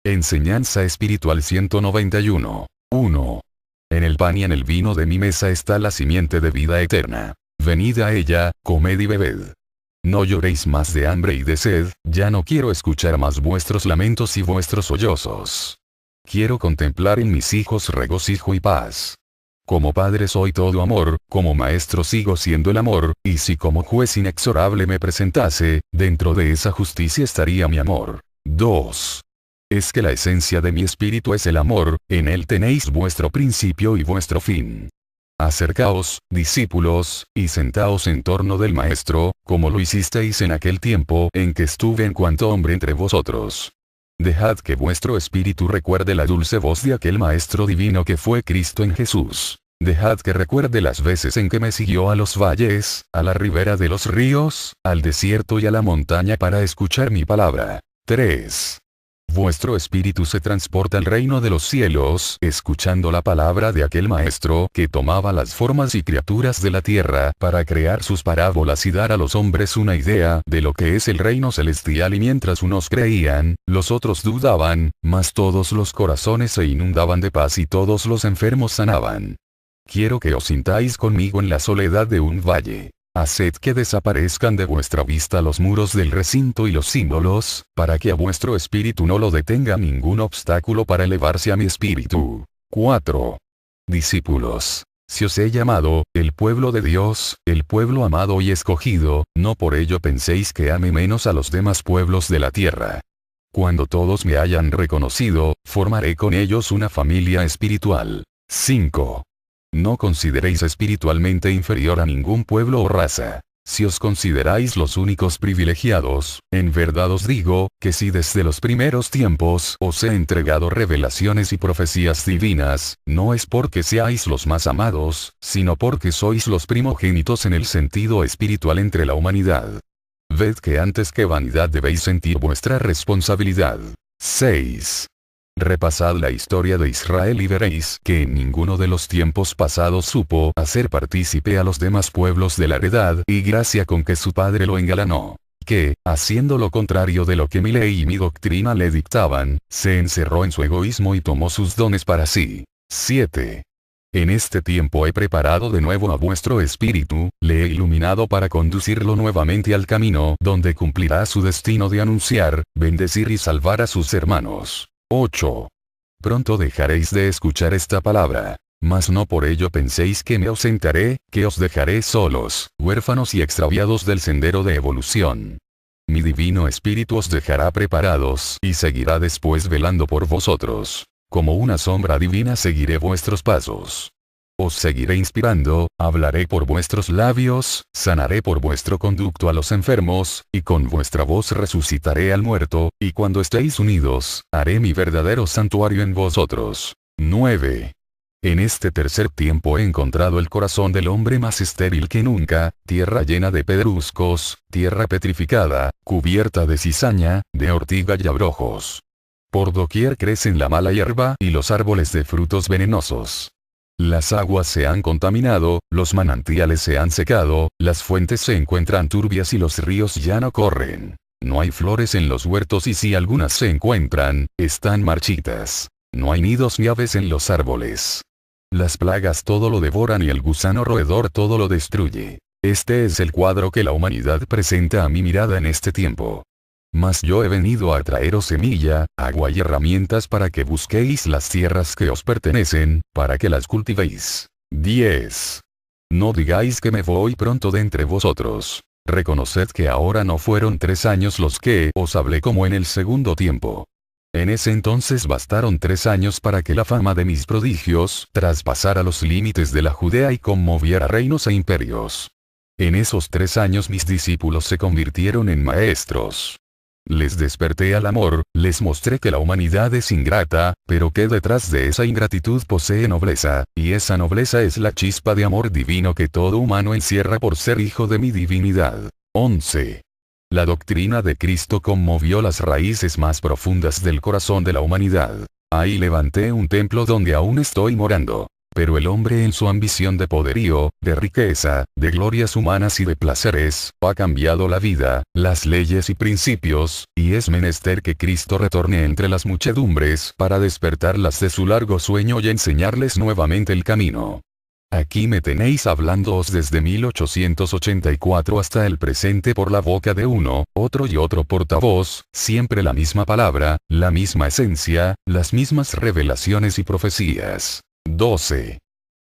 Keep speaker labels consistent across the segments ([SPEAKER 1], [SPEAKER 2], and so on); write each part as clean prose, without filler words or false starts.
[SPEAKER 1] Enseñanza espiritual 191. 1. En el pan y en el vino de mi mesa está la simiente de vida eterna. Venid a ella, comed y bebed. No lloréis más de hambre y de sed, ya no quiero escuchar más vuestros lamentos y vuestros sollozos. Quiero contemplar en mis hijos regocijo y paz. Como padre soy todo amor, como maestro sigo siendo el amor, y si como juez inexorable me presentase, dentro de esa justicia estaría mi amor. 2. Es que la esencia de mi espíritu es el amor, en él tenéis vuestro principio y vuestro fin. Acercaos, discípulos, y sentaos en torno del Maestro, como lo hicisteis en aquel tiempo en que estuve en cuanto hombre entre vosotros. Dejad que vuestro espíritu recuerde la dulce voz de aquel Maestro divino que fue Cristo en Jesús. Dejad que recuerde las veces en que me siguió a los valles, a la ribera de los ríos, al desierto y a la montaña para escuchar mi palabra. 3. Vuestro espíritu se transporta al reino de los cielos, escuchando la palabra de aquel maestro que tomaba las formas y criaturas de la tierra para crear sus parábolas y dar a los hombres una idea de lo que es el reino celestial, y mientras unos creían, los otros dudaban, mas todos los corazones se inundaban de paz y todos los enfermos sanaban. Quiero que os sintáis conmigo en la soledad de un valle. Haced que desaparezcan de vuestra vista los muros del recinto y los símbolos, para que a vuestro espíritu no lo detenga ningún obstáculo para elevarse a mi espíritu. 4. Discípulos, si os he llamado, el pueblo de Dios, el pueblo amado y escogido, no por ello penséis que ame menos a los demás pueblos de la tierra. Cuando todos me hayan reconocido, formaré con ellos una familia espiritual. 5. No consideréis espiritualmente inferior a ningún pueblo o raza. Si os consideráis los únicos privilegiados, en verdad os digo, que si desde los primeros tiempos os he entregado revelaciones y profecías divinas, no es porque seáis los más amados, sino porque sois los primogénitos en el sentido espiritual entre la humanidad. Ved que antes que vanidad debéis sentir vuestra responsabilidad. 6. Repasad la historia de Israel y veréis que en ninguno de los tiempos pasados supo hacer partícipe a los demás pueblos de la heredad y gracia con que su padre lo engalanó. Que, haciendo lo contrario de lo que mi ley y mi doctrina le dictaban, se encerró en su egoísmo y tomó sus dones para sí. 7. En este tiempo he preparado de nuevo a vuestro espíritu, le he iluminado para conducirlo nuevamente al camino donde cumplirá su destino de anunciar, bendecir y salvar a sus hermanos. 8. Pronto dejaréis de escuchar esta palabra. Mas no por ello penséis que me ausentaré, que os dejaré solos, huérfanos y extraviados del sendero de evolución. Mi divino espíritu os dejará preparados y seguirá después velando por vosotros. Como una sombra divina seguiré vuestros pasos. Os seguiré inspirando, hablaré por vuestros labios, sanaré por vuestro conducto a los enfermos, y con vuestra voz resucitaré al muerto, y cuando estéis unidos, haré mi verdadero santuario en vosotros. 9. En este tercer tiempo he encontrado el corazón del hombre más estéril que nunca, tierra llena de pedruscos, tierra petrificada, cubierta de cizaña, de ortiga y abrojos. Por doquier crecen la mala hierba y los árboles de frutos venenosos. Las aguas se han contaminado, los manantiales se han secado, las fuentes se encuentran turbias y los ríos ya no corren. No hay flores en los huertos y si algunas se encuentran, están marchitas. No hay nidos ni aves en los árboles. Las plagas todo lo devoran y el gusano roedor todo lo destruye. Este es el cuadro que la humanidad presenta a mi mirada en este tiempo. Mas yo he venido a traeros semilla, agua y herramientas para que busquéis las tierras que os pertenecen, para que las cultivéis. 10. No digáis que me voy pronto de entre vosotros. Reconoced que ahora no fueron 3 años los que os hablé como en el segundo tiempo. En ese entonces bastaron 3 años para que la fama de mis prodigios traspasara los límites de la Judea y conmoviera reinos e imperios. En esos 3 años mis discípulos se convirtieron en maestros. Les desperté al amor, les mostré que la humanidad es ingrata, pero que detrás de esa ingratitud posee nobleza, y esa nobleza es la chispa de amor divino que todo humano encierra por ser hijo de mi divinidad. 11. La doctrina de Cristo conmovió las raíces más profundas del corazón de la humanidad. Ahí levanté un templo donde aún estoy morando. Pero el hombre en su ambición de poderío, de riqueza, de glorias humanas y de placeres, ha cambiado la vida, las leyes y principios, y es menester que Cristo retorne entre las muchedumbres para despertarlas de su largo sueño y enseñarles nuevamente el camino. Aquí me tenéis hablándoos desde 1884 hasta el presente por la boca de uno, otro y otro portavoz, siempre la misma palabra, la misma esencia, las mismas revelaciones y profecías. 12.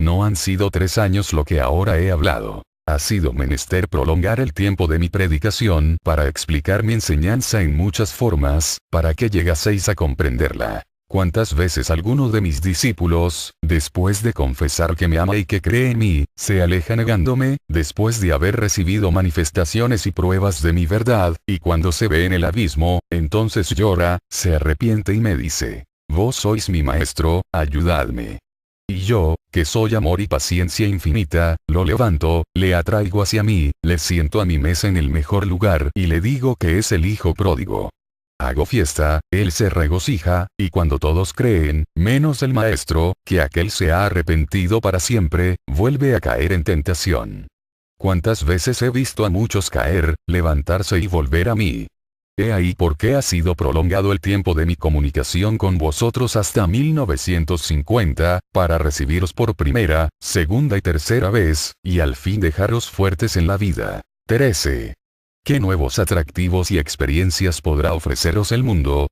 [SPEAKER 1] No han sido 3 años lo que ahora he hablado. Ha sido menester prolongar el tiempo de mi predicación para explicar mi enseñanza en muchas formas, para que llegaseis a comprenderla. ¿Cuántas veces alguno de mis discípulos, después de confesar que me ama y que cree en mí, se aleja negándome, después de haber recibido manifestaciones y pruebas de mi verdad, y cuando se ve en el abismo, entonces llora, se arrepiente y me dice: vos sois mi maestro, ayudadme? Y yo, que soy amor y paciencia infinita, lo levanto, le atraigo hacia mí, le siento a mi mesa en el mejor lugar y le digo que es el hijo pródigo. Hago fiesta, él se regocija, y cuando todos creen, menos el maestro, que aquel se ha arrepentido para siempre, vuelve a caer en tentación. ¿Cuántas veces he visto a muchos caer, levantarse y volver a mí? He ahí por qué ha sido prolongado el tiempo de mi comunicación con vosotros hasta 1950, para recibiros por primera, segunda y tercera vez, y al fin dejaros fuertes en la vida. 13. ¿Qué nuevos atractivos y experiencias podrá ofreceros el mundo?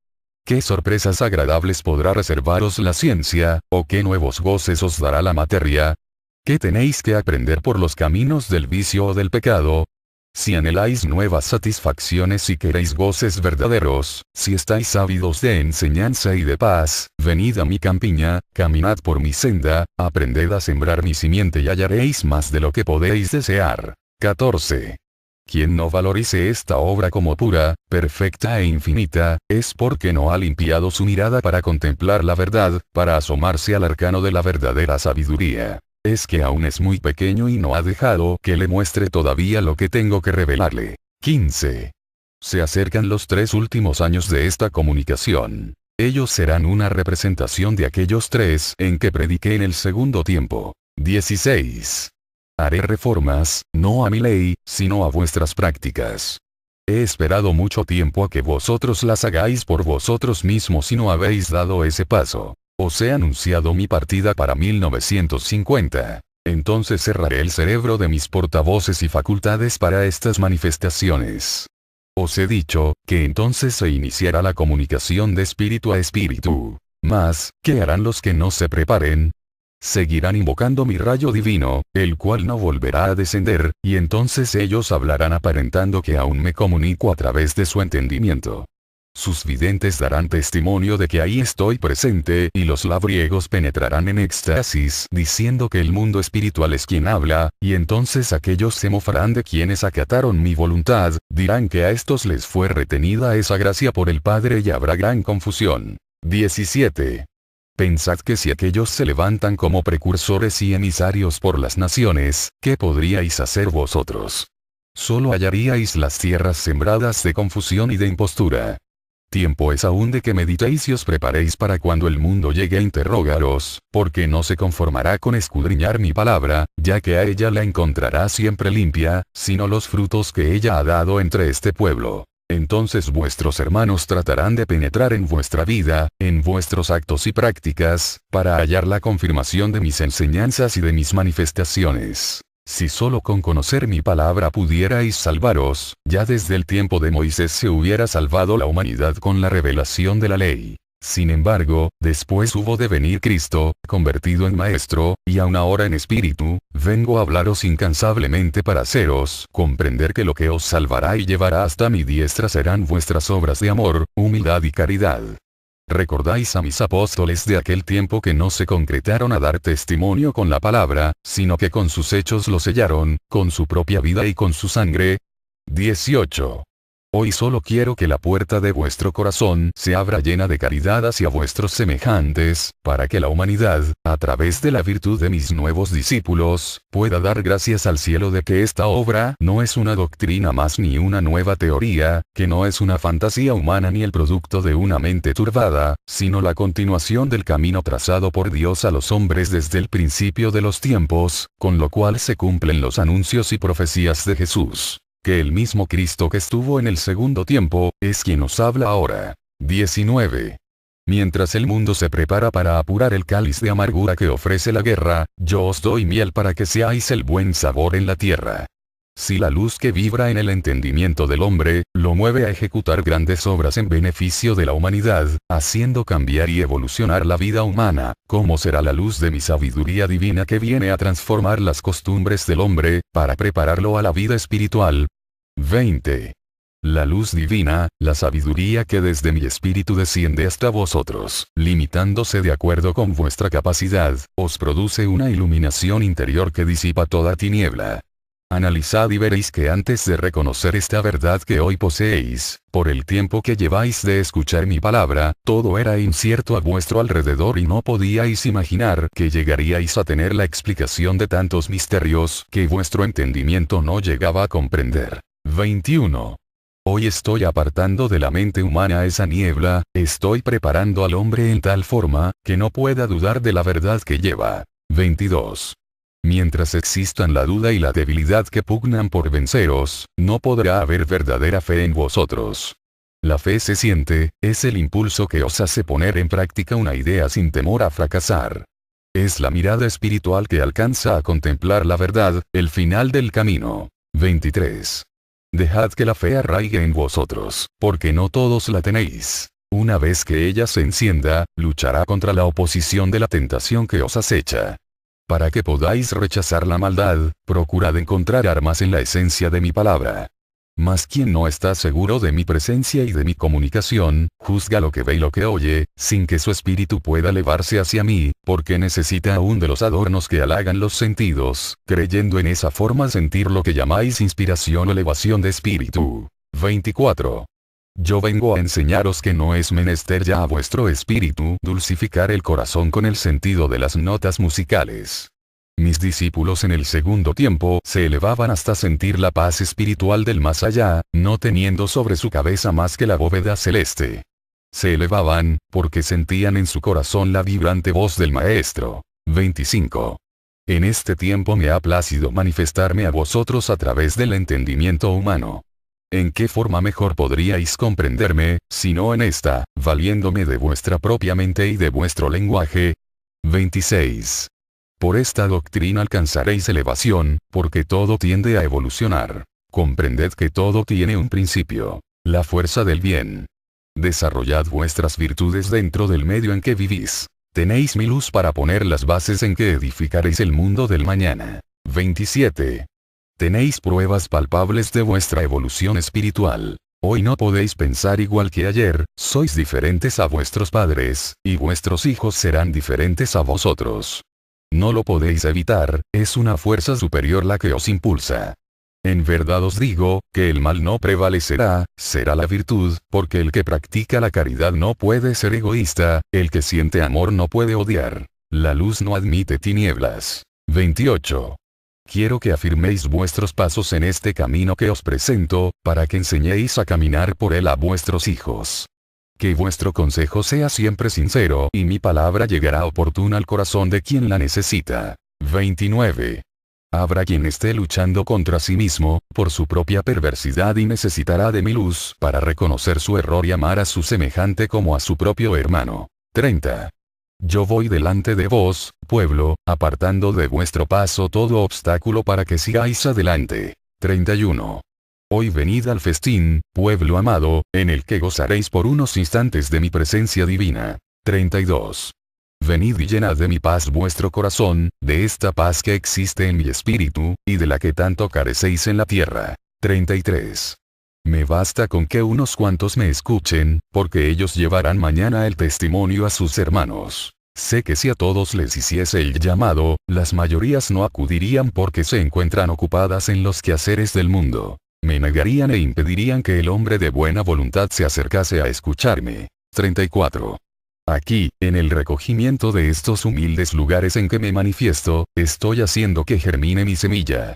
[SPEAKER 1] ¿Qué sorpresas agradables podrá reservaros la ciencia, o qué nuevos goces os dará la materia? ¿Qué tenéis que aprender por los caminos del vicio o del pecado? Si anheláis nuevas satisfacciones y queréis goces verdaderos, si estáis ávidos de enseñanza y de paz, venid a mi campiña, caminad por mi senda, aprended a sembrar mi simiente y hallaréis más de lo que podéis desear. 14. Quien no valorice esta obra como pura, perfecta e infinita, es porque no ha limpiado su mirada para contemplar la verdad, para asomarse al arcano de la verdadera sabiduría. Es que aún es muy pequeño y no ha dejado que le muestre todavía lo que tengo que revelarle. 15. Se acercan los 3 últimos años de esta comunicación. Ellos serán una representación de aquellos 3 en que prediqué en el segundo tiempo. 16. Haré reformas, no a mi ley, sino a vuestras prácticas. He esperado mucho tiempo a que vosotros las hagáis por vosotros mismos y no habéis dado ese paso. Os he anunciado mi partida para 1950. Entonces cerraré el cerebro de mis portavoces y facultades para estas manifestaciones. Os he dicho, que entonces se iniciará la comunicación de espíritu a espíritu. Mas, ¿qué harán los que no se preparen? Seguirán invocando mi rayo divino, el cual no volverá a descender, y entonces ellos hablarán aparentando que aún me comunico a través de su entendimiento. Sus videntes darán testimonio de que ahí estoy presente y los labriegos penetrarán en éxtasis diciendo que el mundo espiritual es quien habla, y entonces aquellos se mofarán de quienes acataron mi voluntad, dirán que a estos les fue retenida esa gracia por el Padre y habrá gran confusión. 17. Pensad que si aquellos se levantan como precursores y emisarios por las naciones, ¿qué podríais hacer vosotros? Solo hallaríais las tierras sembradas de confusión y de impostura. Tiempo es aún de que meditéis y os preparéis para cuando el mundo llegue a interrogaros, porque no se conformará con escudriñar mi palabra, ya que a ella la encontrará siempre limpia, sino los frutos que ella ha dado entre este pueblo. Entonces vuestros hermanos tratarán de penetrar en vuestra vida, en vuestros actos y prácticas, para hallar la confirmación de mis enseñanzas y de mis manifestaciones. Si solo con conocer mi palabra pudierais salvaros, ya desde el tiempo de Moisés se hubiera salvado la humanidad con la revelación de la ley. Sin embargo, después hubo de venir Cristo, convertido en Maestro, y aun ahora en Espíritu, vengo a hablaros incansablemente para haceros comprender que lo que os salvará y llevará hasta mi diestra serán vuestras obras de amor, humildad y caridad. ¿Recordáis a mis apóstoles de aquel tiempo que no se concretaron a dar testimonio con la palabra, sino que con sus hechos lo sellaron, con su propia vida y con su sangre? 18. Hoy solo quiero que la puerta de vuestro corazón se abra llena de caridad hacia vuestros semejantes, para que la humanidad, a través de la virtud de mis nuevos discípulos, pueda dar gracias al cielo de que esta obra no es una doctrina más ni una nueva teoría, que no es una fantasía humana ni el producto de una mente turbada, sino la continuación del camino trazado por Dios a los hombres desde el principio de los tiempos, con lo cual se cumplen los anuncios y profecías de Jesús. Que el mismo Cristo que estuvo en el segundo tiempo, es quien os habla ahora. 19. Mientras el mundo se prepara para apurar el cáliz de amargura que ofrece la guerra, yo os doy miel para que seáis el buen sabor en la tierra. Si la luz que vibra en el entendimiento del hombre, lo mueve a ejecutar grandes obras en beneficio de la humanidad, haciendo cambiar y evolucionar la vida humana, ¿cómo será la luz de mi sabiduría divina que viene a transformar las costumbres del hombre, para prepararlo a la vida espiritual? 20. La luz divina, la sabiduría que desde mi espíritu desciende hasta vosotros, limitándose de acuerdo con vuestra capacidad, os produce una iluminación interior que disipa toda tiniebla. Analizad y veréis que antes de reconocer esta verdad que hoy poseéis, por el tiempo que lleváis de escuchar mi palabra, todo era incierto a vuestro alrededor y no podíais imaginar que llegaríais a tener la explicación de tantos misterios que vuestro entendimiento no llegaba a comprender. 21. Hoy estoy apartando de la mente humana esa niebla, estoy preparando al hombre en tal forma, que no pueda dudar de la verdad que lleva. 22. Mientras existan la duda y la debilidad que pugnan por venceros, no podrá haber verdadera fe en vosotros. La fe se siente, es el impulso que os hace poner en práctica una idea sin temor a fracasar. Es la mirada espiritual que alcanza a contemplar la verdad, el final del camino. 23. Dejad que la fe arraigue en vosotros, porque no todos la tenéis. Una vez que ella se encienda, luchará contra la oposición de la tentación que os acecha. Para que podáis rechazar la maldad, procurad encontrar armas en la esencia de mi palabra. Mas quien no está seguro de mi presencia y de mi comunicación, juzga lo que ve y lo que oye, sin que su espíritu pueda elevarse hacia mí, porque necesita aún de los adornos que halagan los sentidos, creyendo en esa forma sentir lo que llamáis inspiración o elevación de espíritu. 24. Yo vengo a enseñaros que no es menester ya a vuestro espíritu dulcificar el corazón con el sentido de las notas musicales. Mis discípulos en el segundo tiempo se elevaban hasta sentir la paz espiritual del más allá, no teniendo sobre su cabeza más que la bóveda celeste. Se elevaban, porque sentían en su corazón la vibrante voz del Maestro. 25. En este tiempo me ha placido manifestarme a vosotros a través del entendimiento humano. ¿En qué forma mejor podríais comprenderme, sino en esta, valiéndome de vuestra propia mente y de vuestro lenguaje? 26. Por esta doctrina alcanzaréis elevación, porque todo tiende a evolucionar. Comprended que todo tiene un principio, la fuerza del bien. Desarrollad vuestras virtudes dentro del medio en que vivís. Tenéis mi luz para poner las bases en que edificaréis el mundo del mañana. 27. Tenéis pruebas palpables de vuestra evolución espiritual. Hoy no podéis pensar igual que ayer, sois diferentes a vuestros padres, y vuestros hijos serán diferentes a vosotros. No lo podéis evitar, es una fuerza superior la que os impulsa. En verdad os digo, que el mal no prevalecerá, será la virtud, porque el que practica la caridad no puede ser egoísta, el que siente amor no puede odiar. La luz no admite tinieblas. 28. Quiero que afirméis vuestros pasos en este camino que os presento, para que enseñéis a caminar por él a vuestros hijos. Que vuestro consejo sea siempre sincero y mi palabra llegará oportuna al corazón de quien la necesita. 29. Habrá quien esté luchando contra sí mismo, por su propia perversidad y necesitará de mi luz para reconocer su error y amar a su semejante como a su propio hermano. 30. Yo voy delante de vos, pueblo, apartando de vuestro paso todo obstáculo para que sigáis adelante. 31. Hoy venid al festín, pueblo amado, en el que gozaréis por unos instantes de mi presencia divina. 32. Venid y llenad de mi paz vuestro corazón, de esta paz que existe en mi espíritu, y de la que tanto carecéis en la tierra. 33. Me basta con que unos cuantos me escuchen, porque ellos llevarán mañana el testimonio a sus hermanos. Sé que si a todos les hiciese el llamado, las mayorías no acudirían porque se encuentran ocupadas en los quehaceres del mundo. me negarían e impedirían que el hombre de buena voluntad se acercase a escucharme. 34. Aquí, en el recogimiento de estos humildes lugares en que me manifiesto, estoy haciendo que germine mi semilla.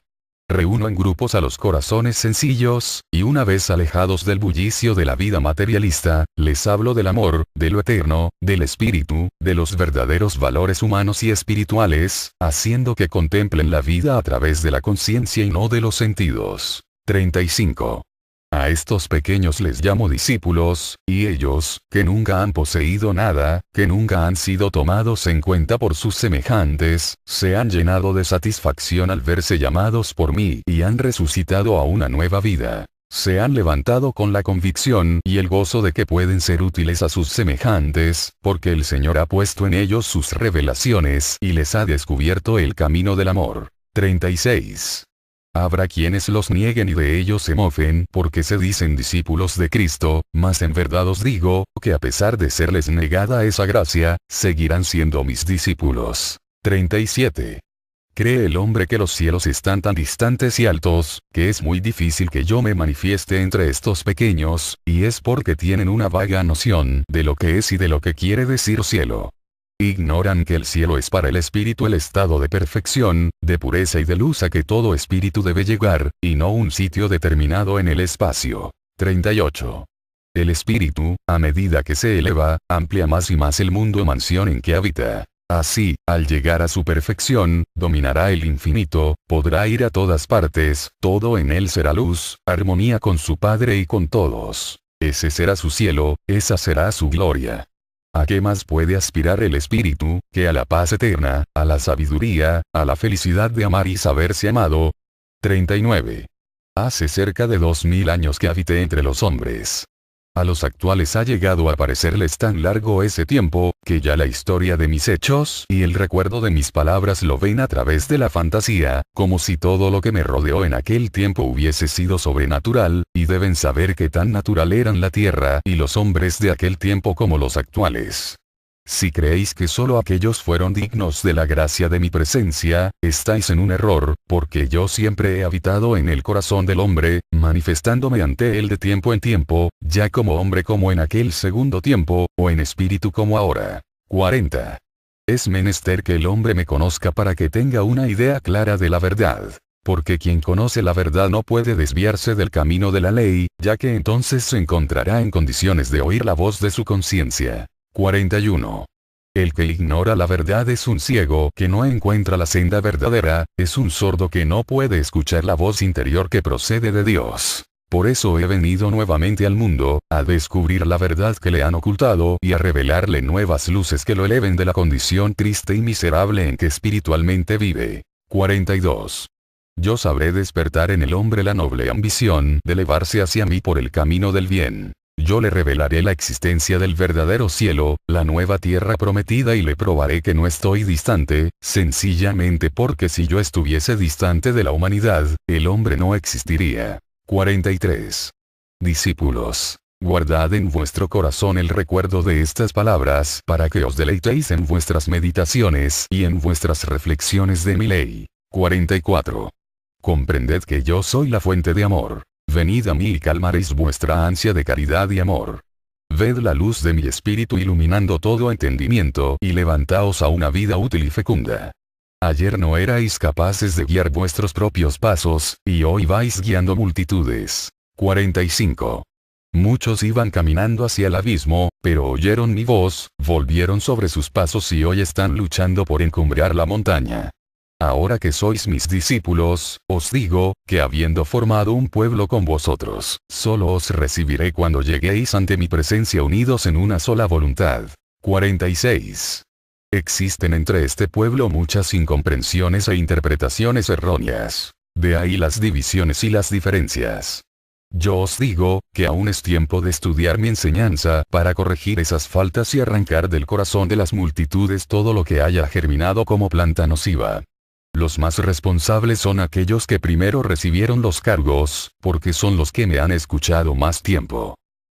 [SPEAKER 1] Reúno en grupos a los corazones sencillos, y una vez alejados del bullicio de la vida materialista, les hablo del amor, de lo eterno, del espíritu, de los verdaderos valores humanos y espirituales, haciendo que contemplen la vida a través de la conciencia y no de los sentidos. 35. A estos pequeños les llamo discípulos, y ellos, que nunca han poseído nada, que nunca han sido tomados en cuenta por sus semejantes, se han llenado de satisfacción al verse llamados por mí y han resucitado a una nueva vida. Se han levantado con la convicción y el gozo de que pueden ser útiles a sus semejantes, porque el Señor ha puesto en ellos sus revelaciones y les ha descubierto el camino del amor. 36. Habrá quienes los nieguen y de ellos se mofen porque se dicen discípulos de Cristo, mas en verdad os digo, que a pesar de serles negada esa gracia, seguirán siendo mis discípulos. 37. ¿Cree el hombre que los cielos están tan distantes y altos, que es muy difícil que yo me manifieste entre estos pequeños, y es porque tienen una vaga noción de lo que es y de lo que quiere decir cielo? Ignoran que el cielo es para el espíritu el estado de perfección, de pureza y de luz a que todo espíritu debe llegar, y no un sitio determinado en el espacio. 38. El espíritu, a medida que se eleva, amplía más y más el mundo o mansión en que habita. Así, al llegar a su perfección, dominará el infinito, podrá ir a todas partes, todo en él será luz, armonía con su Padre y con todos. Ese será su cielo, esa será su gloria. ¿A qué más puede aspirar el espíritu, que a la paz eterna, a la sabiduría, a la felicidad de amar y saberse amado? 39. Hace cerca de 2000 años que habité entre los hombres. A los actuales ha llegado a parecerles tan largo ese tiempo, que ya la historia de mis hechos y el recuerdo de mis palabras lo ven a través de la fantasía, como si todo lo que me rodeó en aquel tiempo hubiese sido sobrenatural, y deben saber que tan natural eran la tierra y los hombres de aquel tiempo como los actuales. Si creéis que solo aquellos fueron dignos de la gracia de mi presencia, estáis en un error, porque yo siempre he habitado en el corazón del hombre, manifestándome ante él de tiempo en tiempo, ya como hombre como en aquel segundo tiempo, o en espíritu como ahora. 40. Es menester que el hombre me conozca para que tenga una idea clara de la verdad. Porque quien conoce la verdad no puede desviarse del camino de la ley, ya que entonces se encontrará en condiciones de oír la voz de su conciencia. 41. El que ignora la verdad es un ciego que no encuentra la senda verdadera, es un sordo que no puede escuchar la voz interior que procede de Dios. Por eso he venido nuevamente al mundo, a descubrir la verdad que le han ocultado y a revelarle nuevas luces que lo eleven de la condición triste y miserable en que espiritualmente vive. 42. Yo sabré despertar en el hombre la noble ambición de elevarse hacia mí por el camino del bien. Yo le revelaré la existencia del verdadero cielo, la nueva tierra prometida y le probaré que no estoy distante, sencillamente porque si yo estuviese distante de la humanidad, el hombre no existiría. 43. Discípulos, guardad en vuestro corazón el recuerdo de estas palabras para que os deleitéis en vuestras meditaciones y en vuestras reflexiones de mi ley. 44. Comprended que yo soy la fuente de amor. Venid a mí y calmaréis vuestra ansia de caridad y amor. Ved la luz de mi espíritu iluminando todo entendimiento y levantaos a una vida útil y fecunda. Ayer no erais capaces de guiar vuestros propios pasos, y hoy vais guiando multitudes. 45. Muchos iban caminando hacia el abismo, pero oyeron mi voz, volvieron sobre sus pasos y hoy están luchando por encumbrar la montaña. Ahora que sois mis discípulos, os digo, que habiendo formado un pueblo con vosotros, solo os recibiré cuando lleguéis ante mi presencia unidos en una sola voluntad. 46. Existen entre este pueblo muchas incomprensiones e interpretaciones erróneas. De ahí las divisiones y las diferencias. Yo os digo, que aún es tiempo de estudiar mi enseñanza para corregir esas faltas y arrancar del corazón de las multitudes todo lo que haya germinado como planta nociva. Los más responsables son aquellos que primero recibieron los cargos, porque son los que me han escuchado más tiempo.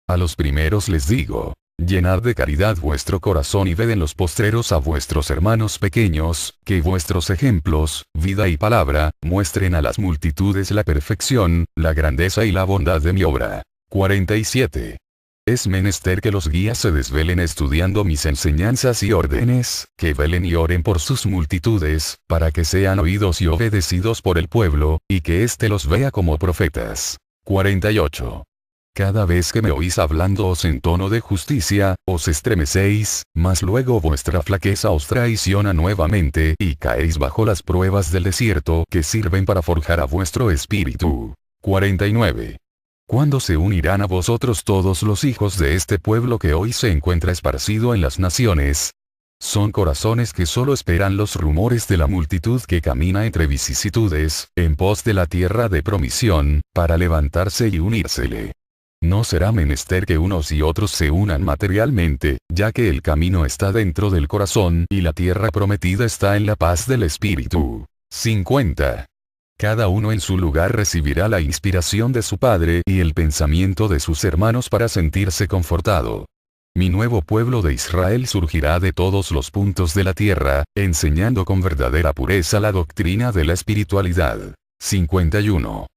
[SPEAKER 1] A los primeros les digo, Llenad de caridad vuestro corazón y ved en los postreros a vuestros hermanos pequeños, que vuestros ejemplos, vida y palabra, muestren a las multitudes la perfección, la grandeza y la bondad de mi obra. 47. Es menester que los guías se desvelen estudiando mis enseñanzas y órdenes, que velen y oren por sus multitudes, para que sean oídos y obedecidos por el pueblo, y que éste los vea como profetas. 48. Cada vez que me oís hablándoos en tono de justicia, os estremecéis, mas luego vuestra flaqueza os traiciona nuevamente y caéis bajo las pruebas del desierto que sirven para forjar a vuestro espíritu. 49. ¿Cuándo se unirán a vosotros todos los hijos de este pueblo que hoy se encuentra esparcido en las naciones? Son corazones que solo esperan los rumores de la multitud que camina entre vicisitudes, en pos de la tierra de promisión, para levantarse y unírsele. No será menester que unos y otros se unan materialmente, ya que el camino está dentro del corazón y la tierra prometida está en la paz del espíritu. 50. Cada uno en su lugar recibirá la inspiración de su Padre y el pensamiento de sus hermanos para sentirse confortado. Mi nuevo pueblo de Israel surgirá de todos los puntos de la tierra, enseñando con verdadera pureza la doctrina de la espiritualidad. 51.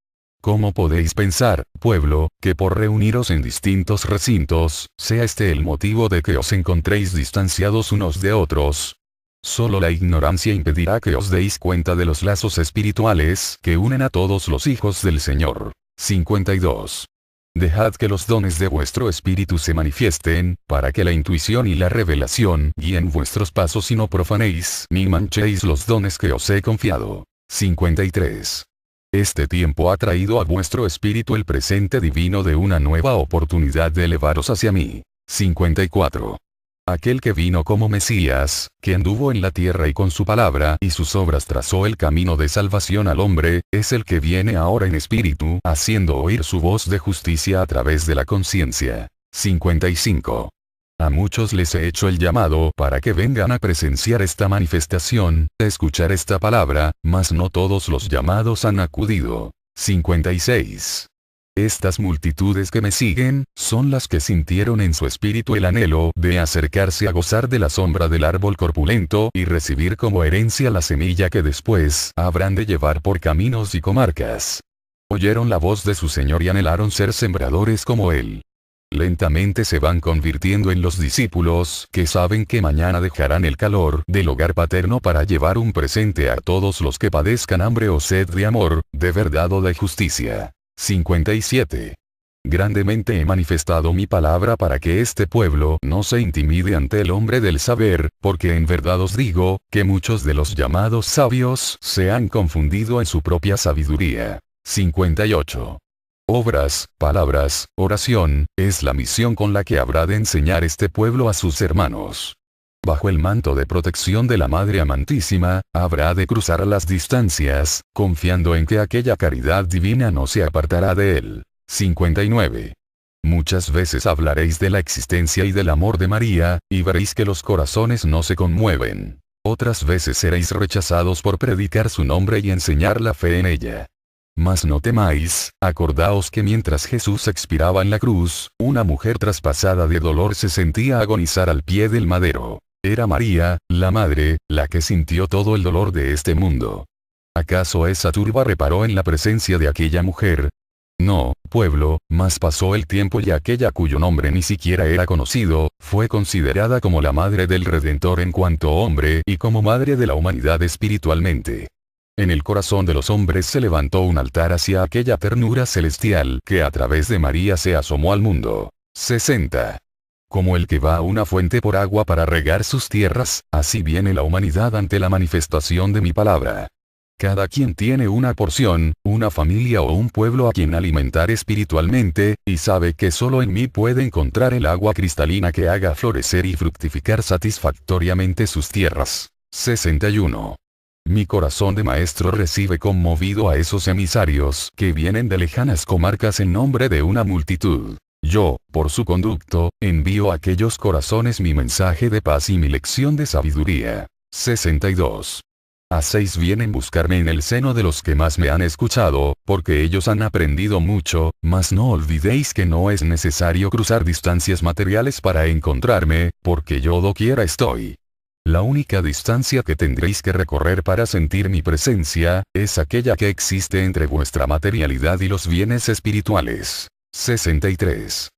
[SPEAKER 1] ¿Cómo podéis pensar, pueblo, que por reuniros en distintos recintos, sea este el motivo de que os encontréis distanciados unos de otros? Solo la ignorancia impedirá que os deis cuenta de los lazos espirituales que unen a todos los hijos del Señor. 52. Dejad que los dones de vuestro espíritu se manifiesten, para que la intuición y la revelación guíen vuestros pasos y no profanéis ni manchéis los dones que os he confiado. 53. Este tiempo ha traído a vuestro espíritu el presente divino de una nueva oportunidad de elevaros hacia mí. 54. Aquel que vino como Mesías, que anduvo en la tierra y con su palabra y sus obras trazó el camino de salvación al hombre, es el que viene ahora en espíritu, haciendo oír su voz de justicia a través de la conciencia. 55. A muchos les he hecho el llamado para que vengan a presenciar esta manifestación, a escuchar esta palabra, mas no todos los llamados han acudido. 56. Estas multitudes que me siguen, son las que sintieron en su espíritu el anhelo de acercarse a gozar de la sombra del árbol corpulento y recibir como herencia la semilla que después habrán de llevar por caminos y comarcas. Oyeron la voz de su Señor y anhelaron ser sembradores como Él. Lentamente se van convirtiendo en los discípulos que saben que mañana dejarán el calor del hogar paterno para llevar un presente a todos los que padezcan hambre o sed de amor, de verdad o de justicia. 57. Grandemente he manifestado mi palabra para que este pueblo no se intimide ante el hombre del saber, porque en verdad os digo, que muchos de los llamados sabios se han confundido en su propia sabiduría. 58. Obras, palabras, oración, es la misión con la que habrá de enseñar este pueblo a sus hermanos. Bajo el manto de protección de la Madre Amantísima, habrá de cruzar las distancias, confiando en que aquella caridad divina no se apartará de él. 59. Muchas veces hablaréis de la existencia y del amor de María, y veréis que los corazones no se conmueven. Otras veces seréis rechazados por predicar su nombre y enseñar la fe en ella. Mas no temáis, acordaos que mientras Jesús expiraba en la cruz, una mujer traspasada de dolor se sentía agonizar al pie del madero. Era María, la Madre, la que sintió todo el dolor de este mundo. ¿Acaso esa turba reparó en la presencia de aquella mujer? No, pueblo, mas pasó el tiempo y aquella cuyo nombre ni siquiera era conocido, fue considerada como la Madre del Redentor en cuanto hombre y como Madre de la humanidad espiritualmente. En el corazón de los hombres se levantó un altar hacia aquella ternura celestial que a través de María se asomó al mundo. 60. Como el que va a una fuente por agua para regar sus tierras, así viene la humanidad ante la manifestación de mi palabra. Cada quien tiene una porción, una familia o un pueblo a quien alimentar espiritualmente, y sabe que solo en mí puede encontrar el agua cristalina que haga florecer y fructificar satisfactoriamente sus tierras. 61. Mi corazón de maestro recibe conmovido a esos emisarios que vienen de lejanas comarcas en nombre de una multitud. Yo, por su conducto, envío a aquellos corazones mi mensaje de paz y mi lección de sabiduría. 62. Hacéis bien en buscarme en el seno de los que más me han escuchado, porque ellos han aprendido mucho, mas no olvidéis que no es necesario cruzar distancias materiales para encontrarme, porque yo doquiera estoy. La única distancia que tendréis que recorrer para sentir mi presencia, es aquella que existe entre vuestra materialidad y los bienes espirituales. 63.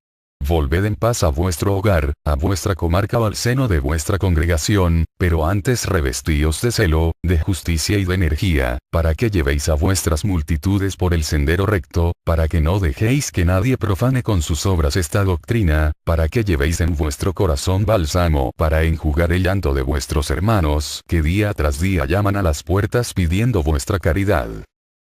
[SPEAKER 1] Volved en paz a vuestro hogar, a vuestra comarca o al seno de vuestra congregación, pero antes revestíos de celo, de justicia y de energía, para que llevéis a vuestras multitudes por el sendero recto, para que no dejéis que nadie profane con sus obras esta doctrina, para que llevéis en vuestro corazón bálsamo para enjugar el llanto de vuestros hermanos, que día tras día llaman a las puertas pidiendo vuestra caridad.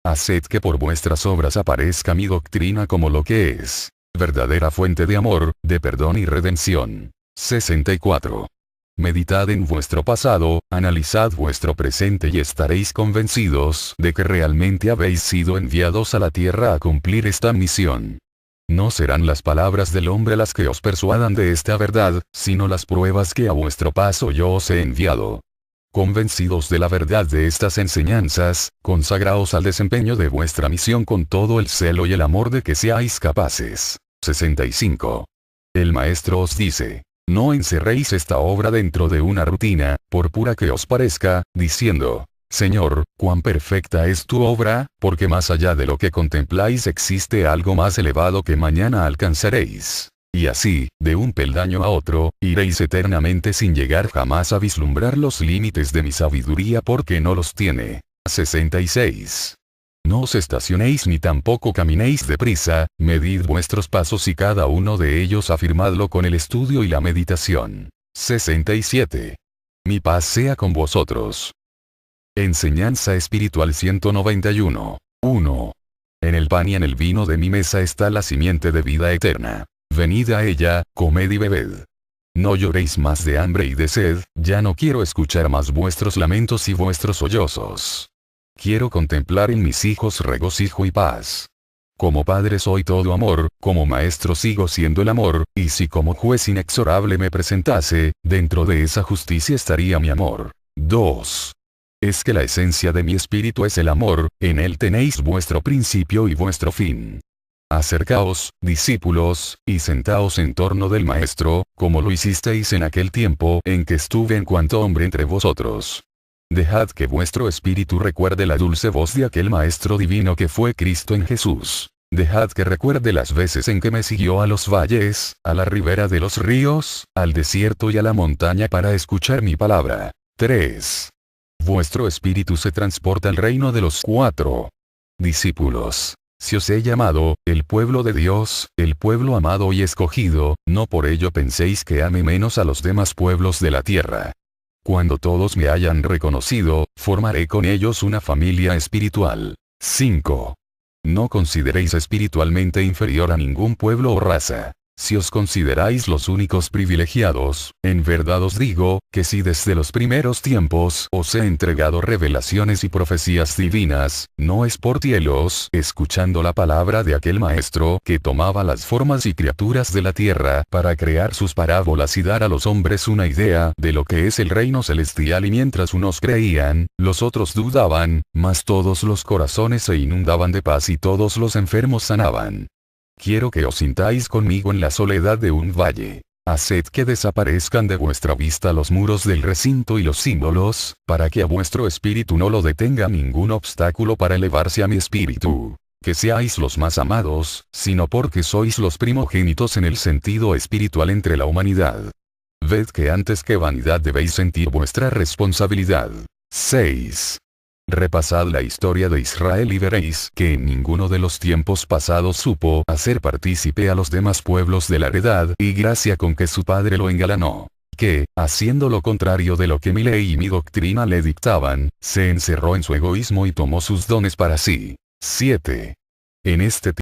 [SPEAKER 1] Haced que por vuestras obras aparezca mi doctrina como lo que es. Verdadera fuente de amor, de perdón y redención. 64. Meditad en vuestro pasado, analizad vuestro presente y estaréis convencidos de que realmente habéis sido enviados a la tierra a cumplir esta misión. No serán las palabras del hombre las que os persuadan de esta verdad, sino las pruebas que a vuestro paso yo os he enviado. Convencidos de la verdad de estas enseñanzas, consagraos al desempeño de vuestra misión con todo el celo y el amor de que seáis capaces. 65. El maestro os dice, no encerréis esta obra dentro de una rutina, por pura que os parezca, diciendo, Señor, cuán perfecta es tu obra, porque más allá de lo que contempláis existe algo más elevado que mañana alcanzaréis. Y así, de un peldaño a otro, iréis eternamente sin llegar jamás a vislumbrar los límites de mi sabiduría porque no los tiene. 66. No os estacionéis ni tampoco caminéis deprisa, medid vuestros pasos y cada uno de ellos afirmadlo con el estudio y la meditación. 67. Mi paz sea con vosotros. Enseñanza espiritual 191. 1. En el pan y en el vino de mi mesa está la simiente de vida eterna. Venid a ella, comed y bebed. No lloréis más de hambre y de sed, ya no quiero escuchar más vuestros lamentos y vuestros sollozos. Quiero contemplar en mis hijos regocijo y paz. Como padre soy todo amor, como maestro sigo siendo el amor, y si como juez inexorable me presentase, dentro de esa justicia estaría mi amor. 2. Es que la esencia de mi espíritu es el amor, en él tenéis vuestro principio y vuestro fin. Acercaos, discípulos, y sentaos en torno del Maestro, como lo hicisteis en aquel tiempo en que estuve en cuanto hombre entre vosotros. Dejad que vuestro espíritu recuerde la dulce voz de aquel Maestro divino que fue Cristo en Jesús. Dejad que recuerde las veces en que me siguió a los valles, a la ribera de los ríos, al desierto y a la montaña para escuchar mi palabra. 3. Vuestro espíritu se transporta al reino de los 4 discípulos. Si os he llamado, el pueblo de Dios, el pueblo amado y escogido, no por ello penséis que ame menos a los demás pueblos de la tierra. Cuando todos me hayan reconocido, formaré con ellos una familia espiritual. 5. No consideréis espiritualmente inferior a ningún pueblo o raza. Si os consideráis los únicos privilegiados, en verdad os digo, que si desde los primeros tiempos os he entregado revelaciones y profecías divinas, no es por cielos, escuchando la palabra de aquel maestro que tomaba las formas y criaturas de la tierra para crear sus parábolas y dar a los hombres una idea de lo que es el reino celestial y mientras unos creían, los otros dudaban, mas todos los corazones se inundaban de paz y todos los enfermos sanaban. Quiero que os sintáis conmigo en la soledad de un valle. Haced que desaparezcan de vuestra vista los muros del recinto y los símbolos, para que a vuestro espíritu no lo detenga ningún obstáculo para elevarse a mi espíritu. Que seáis los más amados, sino porque sois los primogénitos en el sentido espiritual entre la humanidad. Ved que antes que vanidad debéis sentir vuestra responsabilidad. 6. Repasad la historia de Israel y veréis que en ninguno de los tiempos pasados supo hacer partícipe a los demás pueblos de la heredad y gracia con que su padre lo engalanó. Que, haciendo lo contrario de lo que mi ley y mi doctrina le dictaban, se encerró en su egoísmo y tomó sus dones para sí. 7. En este